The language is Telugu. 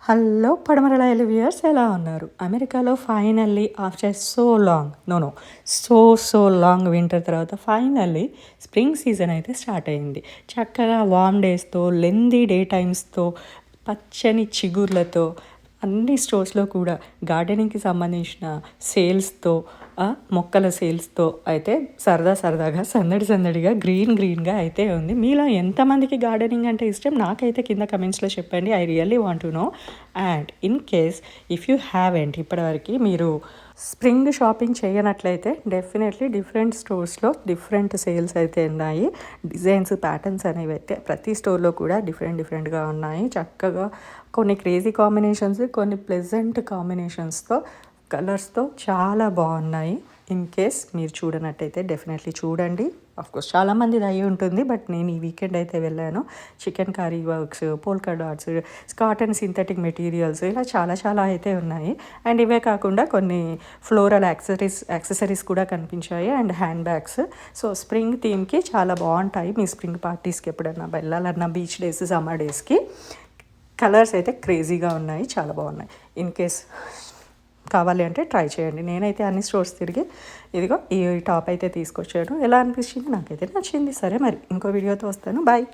హలో పడమరల వ్యూయర్స్ ఎలా ఉన్నారు? అమెరికాలో finally after so long so long winter తర్వాత ఫైనల్లీ స్ప్రింగ్ సీజన్ అయితే స్టార్ట్ అయింది. చక్కగా వార్మ్ డేస్తో, లెందీ డే టైమ్స్తో, పచ్చని చిగుర్లతో అన్ని స్టోర్స్లో కూడా గార్డెనింగ్కి సంబంధించిన సేల్స్తో, మొక్కల సేల్స్తో అయితే సరదాగా సందడిగా గ్రీన్గా అయితే ఉంది. మీలో ఎంతమందికి గార్డెనింగ్ అంటే ఇష్టం? నాకైతే కింద కమెంట్స్లో చెప్పండి. I really want to know. And in case if you haven't ఇప్పటివరకు మీరు స్ప్రింగ్ షాపింగ్ చేయనట్లయితే డెఫినెట్లీ డిఫరెంట్ స్టోర్స్లో డిఫరెంట్ సేల్స్ అయితే ఉన్నాయి. డిజైన్స్, ప్యాటర్న్స్ అనేవి అయితే ప్రతి స్టోర్లో కూడా డిఫరెంట్గా ఉన్నాయి. చక్కగా కొన్ని క్రేజీ కాంబినేషన్స్, కొన్ని ప్లెజెంట్ కాంబినేషన్స్తో, కలర్స్తో చాలా బాగున్నాయి. ఇన్ కేస్ మీరు చూడనట్టయితే డెఫినెట్లీ చూడండి. ఆఫ్కోర్స్ చాలామందిది అయి ఉంటుంది, బట్ నేను ఈ వీకెండ్ అయితే వెళ్ళాను. Chicken curry works, polka dots, cotton synthetic materials, ఇలా చాలా అయితే ఉన్నాయి. అండ్ ఇవే కాకుండా కొన్ని ఫ్లోరల్ యాక్సెసరీస్ కూడా కనిపించాయి, and handbags. So spring థీమ్కి చాలా బాగుంటాయి. మీ స్ప్రింగ్ పార్టీస్కి ఎప్పుడన్నా వెళ్ళాలన్నా, బీచ్ డేస్, సమ్మర్ డేస్కి కలర్స్ అయితే క్రేజీగా ఉన్నాయి, చాలా బాగున్నాయి. ఇన్ కేస్ కావాలి అంటే ట్రై చేయండి. నేనైతే అన్ని స్టోర్స్ తిరిగి ఇదిగో ఈ టాప్ అయితే తీసుకొచ్చాను. ఎలా అనిపించింది? నాకైతే నచ్చింది. సరే మరి ఇంకో వీడియోతో వస్తాను. బాయ్.